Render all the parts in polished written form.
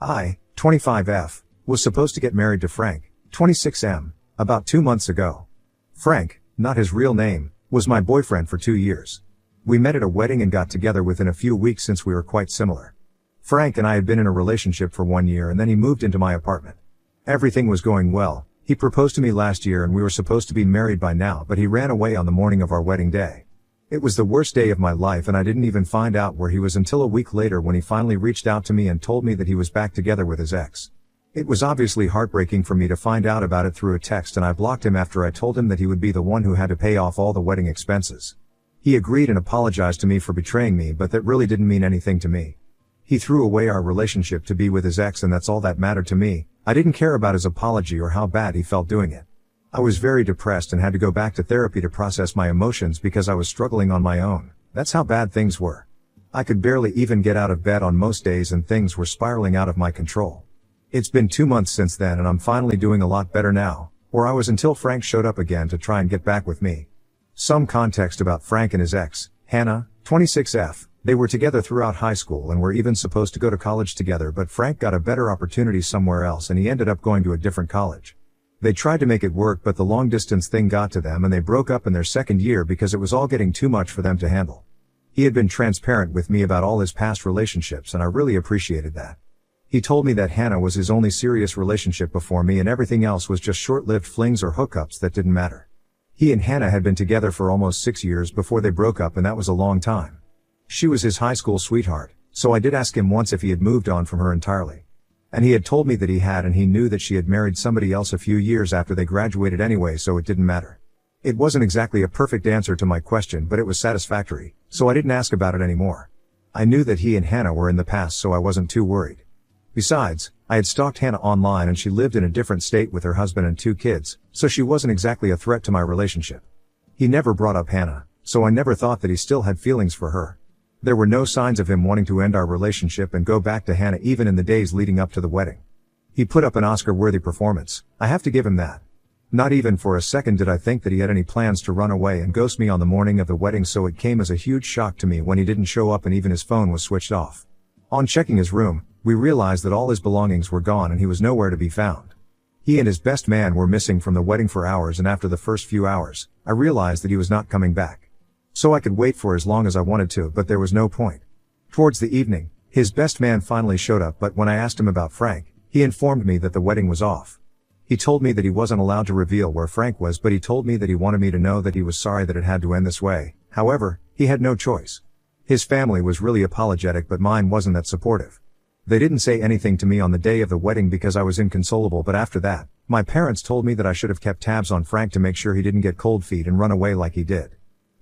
I, 25F, was supposed to get married to Frank, 26M, about 2 months ago. Frank, not his real name, was my boyfriend for 2 years. We met at a wedding and got together within a few weeks since we were quite similar. Frank and I had been in a relationship for 1 year and then he moved into my apartment. Everything was going well. He proposed to me last year and we were supposed to be married by now, but he ran away on the morning of our wedding day. It was the worst day of my life and I didn't even find out where he was until a week later when he finally reached out to me and told me that he was back together with his ex. It was obviously heartbreaking for me to find out about it through a text, and I blocked him after I told him that he would be the one who had to pay off all the wedding expenses. He agreed and apologized to me for betraying me, but that really didn't mean anything to me. He threw away our relationship to be with his ex and that's all that mattered to me. I didn't care about his apology or how bad he felt doing it. I was very depressed and had to go back to therapy to process my emotions because I was struggling on my own. That's how bad things were. I could barely even get out of bed on most days and things were spiraling out of my control. It's been 2 months since then and I'm finally doing a lot better now, or I was until Frank showed up again to try and get back with me. Some context about Frank and his ex, Hannah, 26F. They were together throughout high school and were even supposed to go to college together, but Frank got a better opportunity somewhere else and he ended up going to a different college. They tried to make it work, but the long distance thing got to them and they broke up in their second year because it was all getting too much for them to handle. He had been transparent with me about all his past relationships and I really appreciated that. He told me that Hannah was his only serious relationship before me and everything else was just short-lived flings or hookups that didn't matter. He and Hannah had been together for almost 6 years before they broke up and that was a long time. She was his high school sweetheart, so I did ask him once if he had moved on from her entirely. And he had told me that he had, and he knew that she had married somebody else a few years after they graduated anyway, so it didn't matter. It wasn't exactly a perfect answer to my question, but it was satisfactory, so I didn't ask about it anymore. I knew that he and Hannah were in the past, so I wasn't too worried. Besides, I had stalked Hannah online and she lived in a different state with her husband and 2 kids, so she wasn't exactly a threat to my relationship. He never brought up Hannah, so I never thought that he still had feelings for her. There were no signs of him wanting to end our relationship and go back to Hannah even in the days leading up to the wedding. He put up an Oscar-worthy performance, I have to give him that. Not even for a second did I think that he had any plans to run away and ghost me on the morning of the wedding, so it came as a huge shock to me when he didn't show up and even his phone was switched off. On checking his room, we realized that all his belongings were gone and he was nowhere to be found. He and his best man were missing from the wedding for hours, and after the first few hours, I realized that he was not coming back. So I could wait for as long as I wanted to, but there was no point. Towards the evening, his best man finally showed up, but when I asked him about Frank, he informed me that the wedding was off. He told me that he wasn't allowed to reveal where Frank was, but he told me that he wanted me to know that he was sorry that it had to end this way. However, he had no choice. His family was really apologetic, but mine wasn't that supportive. They didn't say anything to me on the day of the wedding because I was inconsolable, but after that, my parents told me that I should have kept tabs on Frank to make sure he didn't get cold feet and run away like he did.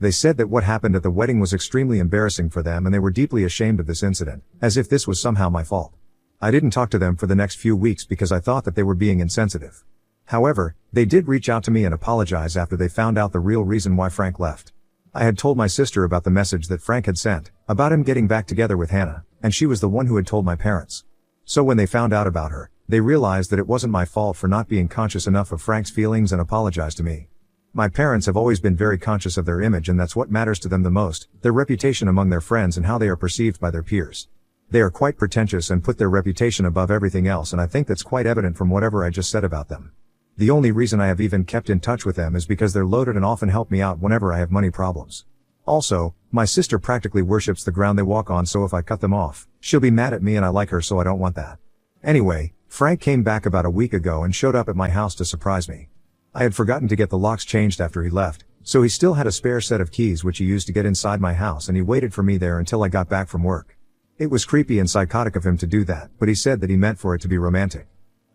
They said that what happened at the wedding was extremely embarrassing for them and they were deeply ashamed of this incident, as if this was somehow my fault. I didn't talk to them for the next few weeks because I thought that they were being insensitive. However, they did reach out to me and apologize after they found out the real reason why Frank left. I had told my sister about the message that Frank had sent, about him getting back together with Hannah, and she was the one who had told my parents. So when they found out about her, they realized that it wasn't my fault for not being conscious enough of Frank's feelings and apologized to me. My parents have always been very conscious of their image, and that's what matters to them the most, their reputation among their friends and how they are perceived by their peers. They are quite pretentious and put their reputation above everything else, and I think that's quite evident from whatever I just said about them. The only reason I have even kept in touch with them is because they're loaded and often help me out whenever I have money problems. Also, my sister practically worships the ground they walk on, so if I cut them off, she'll be mad at me, and I like her, so I don't want that. Anyway, Frank came back about a week ago and showed up at my house to surprise me. I had forgotten to get the locks changed after he left, so he still had a spare set of keys which he used to get inside my house, and he waited for me there until I got back from work. It was creepy and psychotic of him to do that, but he said that he meant for it to be romantic.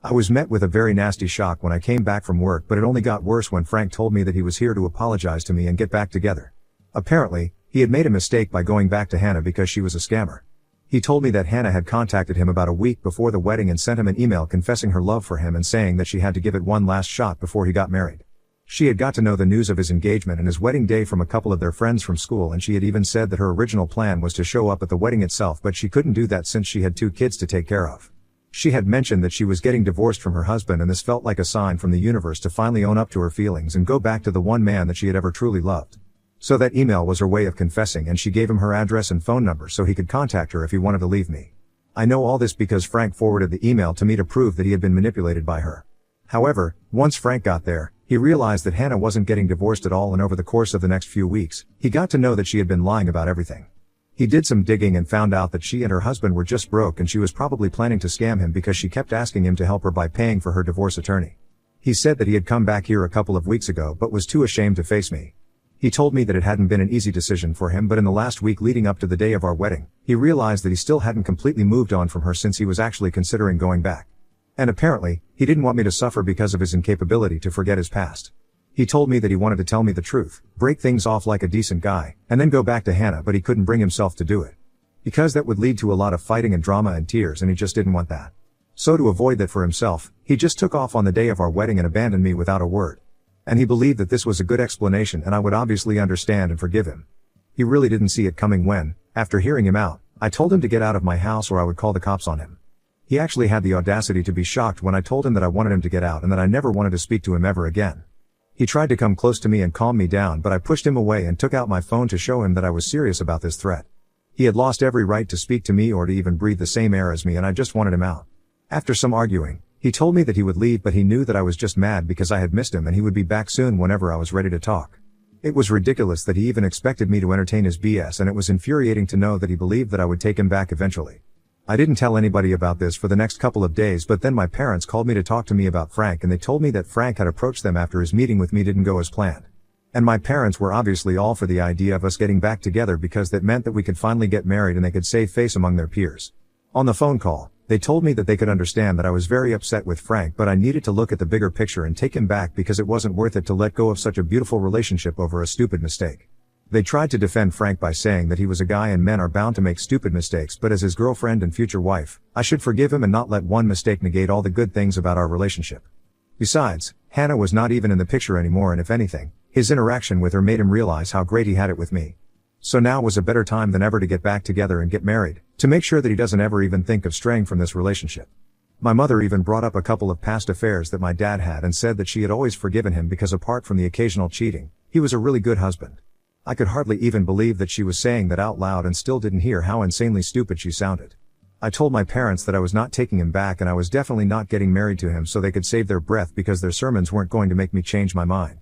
I was met with a very nasty shock when I came back from work, but it only got worse when Frank told me that he was here to apologize to me and get back together. Apparently, he had made a mistake by going back to Hannah because she was a scammer. He told me that Hannah had contacted him about a week before the wedding and sent him an email confessing her love for him and saying that she had to give it one last shot before he got married. She had got to know the news of his engagement and his wedding day from a couple of their friends from school, and she had even said that her original plan was to show up at the wedding itself, but she couldn't do that since she had 2 kids to take care of. She had mentioned that she was getting divorced from her husband, and this felt like a sign from the universe to finally own up to her feelings and go back to the one man that she had ever truly loved. So that email was her way of confessing, and she gave him her address and phone number so he could contact her if he wanted to leave me. I know all this because Frank forwarded the email to me to prove that he had been manipulated by her. However, once Frank got there, he realized that Hannah wasn't getting divorced at all, and over the course of the next few weeks, he got to know that she had been lying about everything. He did some digging and found out that she and her husband were just broke, and she was probably planning to scam him because she kept asking him to help her by paying for her divorce attorney. He said that he had come back here a couple of weeks ago but was too ashamed to face me. He told me that it hadn't been an easy decision for him, but in the last week leading up to the day of our wedding, he realized that he still hadn't completely moved on from her since he was actually considering going back. And apparently, he didn't want me to suffer because of his incapability to forget his past. He told me that he wanted to tell me the truth, break things off like a decent guy, and then go back to Hannah, but he couldn't bring himself to do it. Because that would lead to a lot of fighting and drama and tears, and he just didn't want that. So to avoid that for himself, he just took off on the day of our wedding and abandoned me without a word. And he believed that this was a good explanation and I would obviously understand and forgive him. He really didn't see it coming when, after hearing him out, I told him to get out of my house or I would call the cops on him. He actually had the audacity to be shocked when I told him that I wanted him to get out and that I never wanted to speak to him ever again. He tried to come close to me and calm me down, but I pushed him away and took out my phone to show him that I was serious about this threat. He had lost every right to speak to me or to even breathe the same air as me, and I just wanted him out. After some arguing, he told me that he would leave, but he knew that I was just mad because I had missed him and he would be back soon whenever I was ready to talk. It was ridiculous that he even expected me to entertain his BS, and it was infuriating to know that he believed that I would take him back eventually. I didn't tell anybody about this for the next couple of days, but then my parents called me to talk to me about Frank, and they told me that Frank had approached them after his meeting with me didn't go as planned. And my parents were obviously all for the idea of us getting back together because that meant that we could finally get married and they could save face among their peers. On the phone call, they told me that they could understand that I was very upset with Frank, but I needed to look at the bigger picture and take him back because it wasn't worth it to let go of such a beautiful relationship over a stupid mistake. They tried to defend Frank by saying that he was a guy and men are bound to make stupid mistakes, but as his girlfriend and future wife, I should forgive him and not let one mistake negate all the good things about our relationship. Besides, Hannah was not even in the picture anymore, and if anything, his interaction with her made him realize how great he had it with me. So now was a better time than ever to get back together and get married, to make sure that he doesn't ever even think of straying from this relationship. My mother even brought up a couple of past affairs that my dad had and said that she had always forgiven him because apart from the occasional cheating, he was a really good husband. I could hardly even believe that she was saying that out loud and still didn't hear how insanely stupid she sounded. I told my parents that I was not taking him back and I was definitely not getting married to him so they could save their breath because their sermons weren't going to make me change my mind.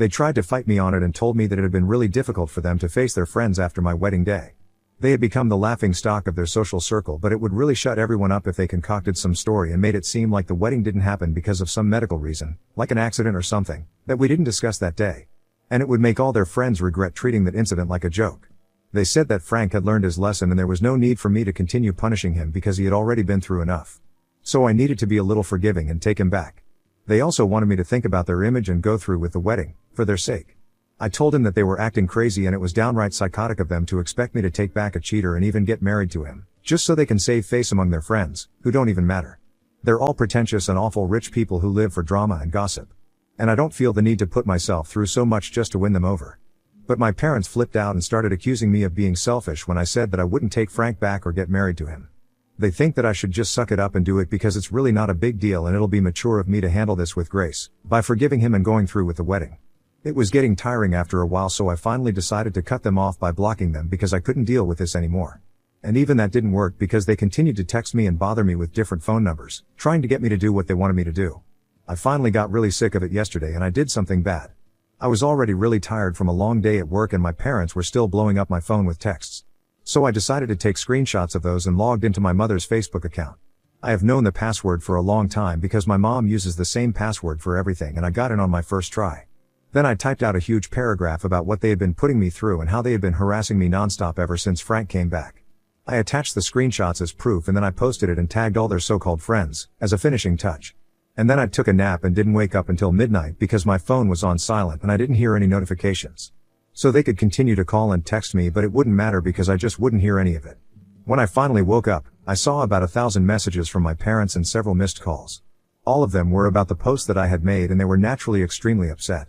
They tried to fight me on it and told me that it had been really difficult for them to face their friends after my wedding day. They had become the laughing stock of their social circle, but it would really shut everyone up if they concocted some story and made it seem like the wedding didn't happen because of some medical reason, like an accident or something, that we didn't discuss that day. And it would make all their friends regret treating that incident like a joke. They said that Frank had learned his lesson and there was no need for me to continue punishing him because he had already been through enough. So I needed to be a little forgiving and take him back. They also wanted me to think about their image and go through with the wedding, for their sake. I told him that they were acting crazy and it was downright psychotic of them to expect me to take back a cheater and even get married to him, just so they can save face among their friends, who don't even matter. They're all pretentious and awful rich people who live for drama and gossip. And I don't feel the need to put myself through so much just to win them over. But my parents flipped out and started accusing me of being selfish when I said that I wouldn't take Frank back or get married to him. They think that I should just suck it up and do it because it's really not a big deal and it'll be mature of me to handle this with grace, by forgiving him and going through with the wedding. It was getting tiring after a while, so I finally decided to cut them off by blocking them because I couldn't deal with this anymore. And even that didn't work because they continued to text me and bother me with different phone numbers, trying to get me to do what they wanted me to do. I finally got really sick of it yesterday and I did something bad. I was already really tired from a long day at work and my parents were still blowing up my phone with texts. So I decided to take screenshots of those and logged into my mother's Facebook account. I have known the password for a long time because my mom uses the same password for everything and I got in on my first try. Then I typed out a huge paragraph about what they had been putting me through and how they had been harassing me nonstop ever since Frank came back. I attached the screenshots as proof and then I posted it and tagged all their so-called friends, as a finishing touch. And then I took a nap and didn't wake up until midnight because my phone was on silent and I didn't hear any notifications. So they could continue to call and text me, but it wouldn't matter because I just wouldn't hear any of it. When I finally woke up, I saw about 1,000 messages from my parents and several missed calls. All of them were about the post that I had made and they were naturally extremely upset.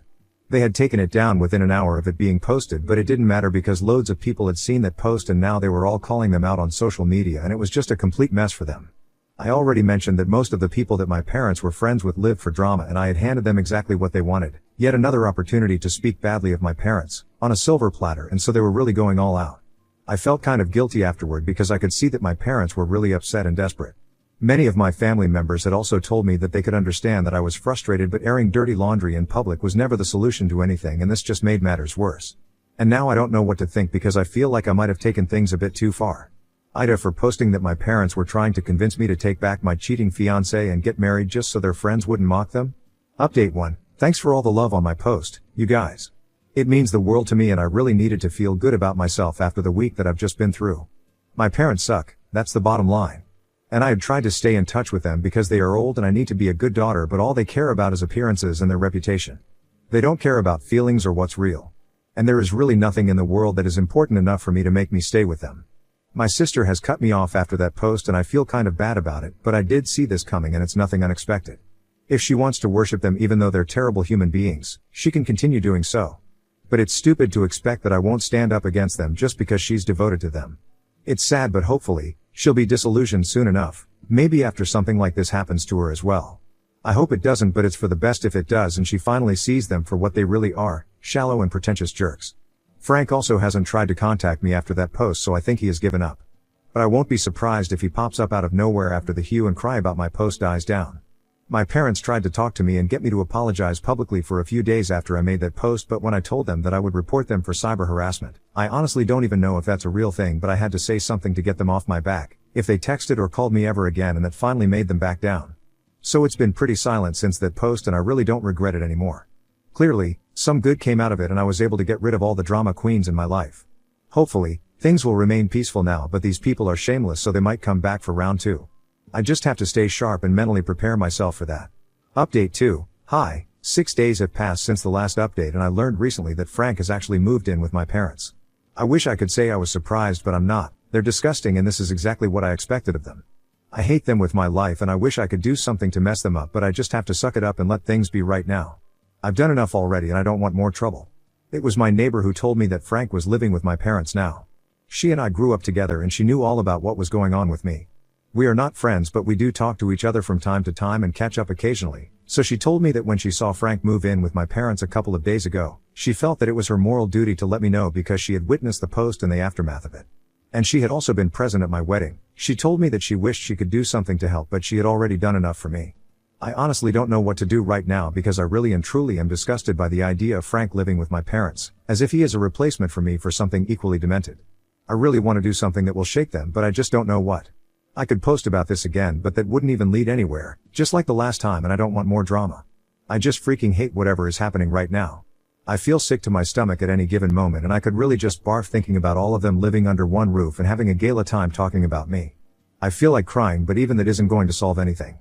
They had taken it down within an hour of it being posted, but it didn't matter because loads of people had seen that post and now they were all calling them out on social media and it was just a complete mess for them. I already mentioned that most of the people that my parents were friends with lived for drama and I had handed them exactly what they wanted, yet another opportunity to speak badly of my parents, on a silver platter, and so they were really going all out. I felt kind of guilty afterward because I could see that my parents were really upset and desperate. Many of my family members had also told me that they could understand that I was frustrated, but airing dirty laundry in public was never the solution to anything, and this just made matters worse. And now I don't know what to think because I feel like I might have taken things a bit too far. Ida for posting that my parents were trying to convince me to take back my cheating fiancé and get married just so their friends wouldn't mock them. Update 1. Thanks for all the love on my post, you guys. It means the world to me, and I really needed to feel good about myself after the week that I've just been through. My parents suck, that's the bottom line. And I had tried to stay in touch with them because they are old and I need to be a good daughter, but all they care about is appearances and their reputation. They don't care about feelings or what's real. And there is really nothing in the world that is important enough for me to make me stay with them. My sister has cut me off after that post and I feel kind of bad about it, but I did see this coming and it's nothing unexpected. If she wants to worship them even though they're terrible human beings, she can continue doing so. But it's stupid to expect that I won't stand up against them just because she's devoted to them. It's sad, but hopefully, she'll be disillusioned soon enough, maybe after something like this happens to her as well. I hope it doesn't, but it's for the best if it does and she finally sees them for what they really are, shallow and pretentious jerks. Frank also hasn't tried to contact me after that post, so I think he has given up. But I won't be surprised if he pops up out of nowhere after the hue and cry about my post dies down. My parents tried to talk to me and get me to apologize publicly for a few days after I made that post, but when I told them that I would report them for cyber harassment, I honestly don't even know if that's a real thing, but I had to say something to get them off my back, if they texted or called me ever again, and that finally made them back down. So it's been pretty silent since that post and I really don't regret it anymore. Clearly, some good came out of it and I was able to get rid of all the drama queens in my life. Hopefully, things will remain peaceful now, but these people are shameless, so they might come back for round 2. I just have to stay sharp and mentally prepare myself for that. Update 2. Hi, 6 days have passed since the last update and I learned recently that Frank has actually moved in with my parents. I wish I could say I was surprised, but I'm not. They're disgusting and this is exactly what I expected of them. I hate them with my life and I wish I could do something to mess them up, but I just have to suck it up and let things be right now. I've done enough already and I don't want more trouble. It was my neighbor who told me that Frank was living with my parents now. She and I grew up together and she knew all about what was going on with me. We are not friends, but we do talk to each other from time to time and catch up occasionally, so she told me that when she saw Frank move in with my parents a couple of days ago, she felt that it was her moral duty to let me know because she had witnessed the post and the aftermath of it. And she had also been present at my wedding. She told me that she wished she could do something to help, but she had already done enough for me. I honestly don't know what to do right now because I really and truly am disgusted by the idea of Frank living with my parents, as if he is a replacement for me for something equally demented. I really want to do something that will shake them, but I just don't know what. I could post about this again, but that wouldn't even lead anywhere, just like the last time, and I don't want more drama. I just freaking hate whatever is happening right now. I feel sick to my stomach at any given moment and I could really just barf thinking about all of them living under one roof and having a gala time talking about me. I feel like crying, but even that isn't going to solve anything.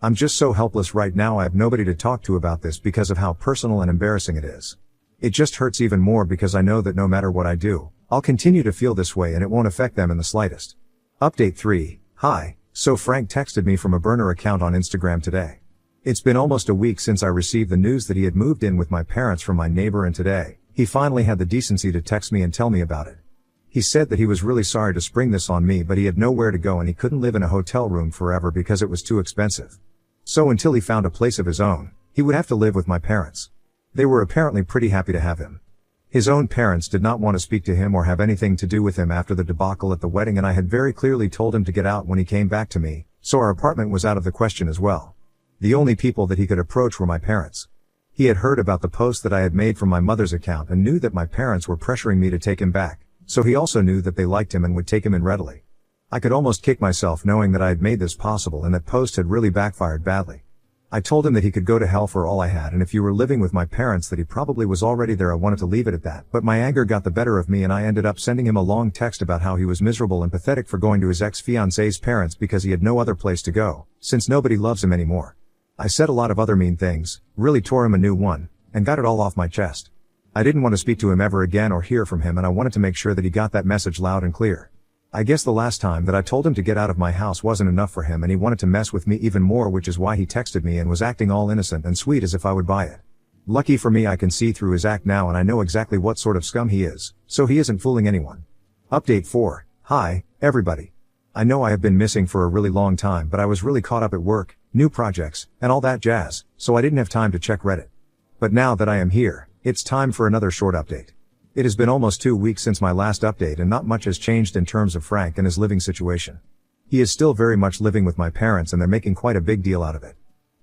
I'm just so helpless right now. I have nobody to talk to about this because of how personal and embarrassing it is. It just hurts even more because I know that no matter what I do, I'll continue to feel this way and it won't affect them in the slightest. Update 3. Hi, so Frank texted me from a burner account on Instagram today. It's been almost a week since I received the news that he had moved in with my parents from my neighbor, and today, he finally had the decency to text me and tell me about it. He said that he was really sorry to spring this on me, but he had nowhere to go and he couldn't live in a hotel room forever because it was too expensive. So until he found a place of his own, he would have to live with my parents. They were apparently pretty happy to have him. His own parents did not want to speak to him or have anything to do with him after the debacle at the wedding, and I had very clearly told him to get out when he came back to me, so our apartment was out of the question as well. The only people that he could approach were my parents. He had heard about the post that I had made from my mother's account and knew that my parents were pressuring me to take him back, so he also knew that they liked him and would take him in readily. I could almost kick myself knowing that I had made this possible and that post had really backfired badly. I told him that he could go to hell for all I had, and if you were living with my parents that he probably was already there. I wanted to leave it at that, but my anger got the better of me and I ended up sending him a long text about how he was miserable and pathetic for going to his ex-fiancée's parents because he had no other place to go, since nobody loves him anymore. I said a lot of other mean things, really tore him a new one, and got it all off my chest. I didn't want to speak to him ever again or hear from him, and I wanted to make sure that he got that message loud and clear. I guess the last time that I told him to get out of my house wasn't enough for him and he wanted to mess with me even more, which is why he texted me and was acting all innocent and sweet as if I would buy it. Lucky for me, I can see through his act now and I know exactly what sort of scum he is, so he isn't fooling anyone. Update 4. Hi, everybody. I know I have been missing for a really long time, but I was really caught up at work, new projects, and all that jazz, so I didn't have time to check Reddit. But now that I am here, it's time for another short update. It has been almost 2 weeks since my last update and not much has changed in terms of Frank and his living situation. He is still very much living with my parents and they're making quite a big deal out of it.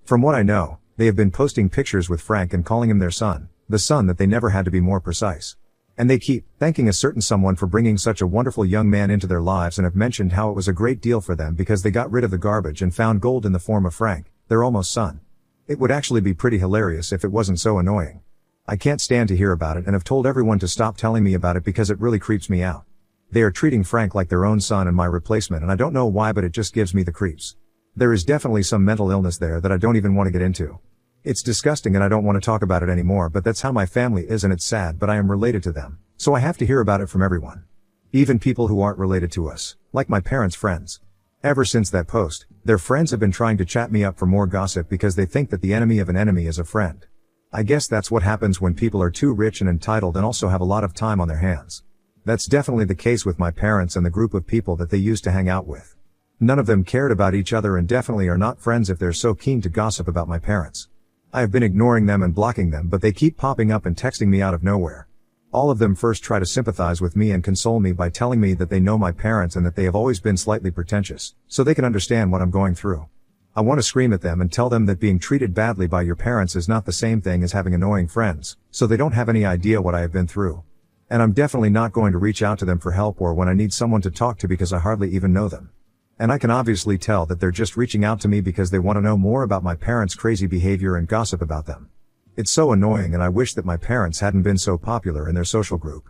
From what I know, they have been posting pictures with Frank and calling him their son, the son that they never had to be more precise. And they keep thanking a certain someone for bringing such a wonderful young man into their lives and have mentioned how it was a great deal for them because they got rid of the garbage and found gold in the form of Frank, their almost son. It would actually be pretty hilarious if it wasn't so annoying. I can't stand to hear about it and have told everyone to stop telling me about it because it really creeps me out. They are treating Frank like their own son and my replacement and I don't know why, but it just gives me the creeps. There is definitely some mental illness there that I don't even want to get into. It's disgusting and I don't want to talk about it anymore, but that's how my family is and it's sad, but I am related to them, so I have to hear about it from everyone. Even people who aren't related to us, like my parents' friends. Ever since that post, their friends have been trying to chat me up for more gossip because they think that the enemy of an enemy is a friend. I guess that's what happens when people are too rich and entitled and also have a lot of time on their hands. That's definitely the case with my parents and the group of people that they used to hang out with. None of them cared about each other and definitely are not friends if they're so keen to gossip about my parents. I have been ignoring them and blocking them, but they keep popping up and texting me out of nowhere. All of them first try to sympathize with me and console me by telling me that they know my parents and that they have always been slightly pretentious, so they can understand what I'm going through. I want to scream at them and tell them that being treated badly by your parents is not the same thing as having annoying friends, so they don't have any idea what I have been through. And I'm definitely not going to reach out to them for help or when I need someone to talk to because I hardly even know them. And I can obviously tell that they're just reaching out to me because they want to know more about my parents' crazy behavior and gossip about them. It's so annoying and I wish that my parents hadn't been so popular in their social group.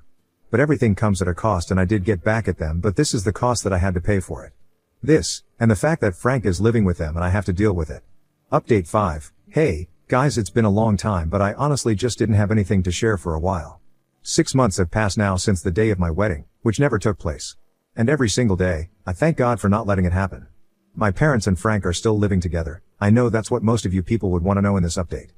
But everything comes at a cost and I did get back at them, but this is the cost that I had to pay for it. This, and the fact that Frank is living with them and I have to deal with it. Update 5. Hey, guys, it's been a long time but I honestly just didn't have anything to share for a while. 6 months have passed now since the day of my wedding, which never took place. And every single day, I thank God for not letting it happen. My parents and Frank are still living together. I know that's what most of you people would want to know in this update.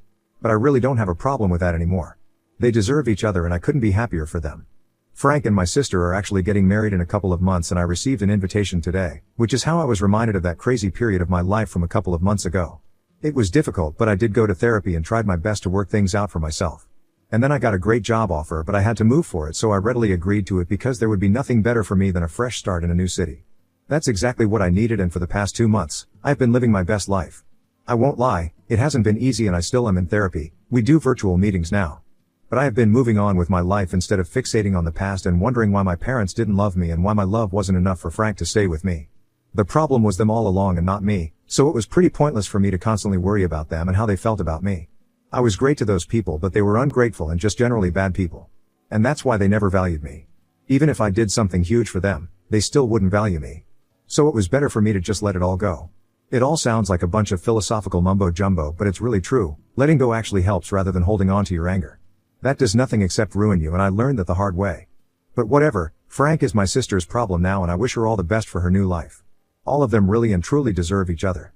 But I really don't have a problem with that anymore. They deserve each other and I couldn't be happier for them. Frank and my sister are actually getting married in a couple of months and I received an invitation today, which is how I was reminded of that crazy period of my life from a couple of months ago. It was difficult, but I did go to therapy and tried my best to work things out for myself. And then I got a great job offer, but I had to move for it, so I readily agreed to it because there would be nothing better for me than a fresh start in a new city. That's exactly what I needed, and for the past 2 months, I've been living my best life. I won't lie, it hasn't been easy and I still am in therapy. We do virtual meetings now. But I have been moving on with my life instead of fixating on the past and wondering why my parents didn't love me and why my love wasn't enough for Frank to stay with me. The problem was them all along and not me, so it was pretty pointless for me to constantly worry about them and how they felt about me. I was great to those people, but they were ungrateful and just generally bad people. And that's why they never valued me. Even if I did something huge for them, they still wouldn't value me. So it was better for me to just let it all go. It all sounds like a bunch of philosophical mumbo jumbo, but it's really true. Letting go actually helps rather than holding on to your anger. That does nothing except ruin you, and I learned that the hard way. But whatever, Frank is my sister's problem now and I wish her all the best for her new life. All of them really and truly deserve each other.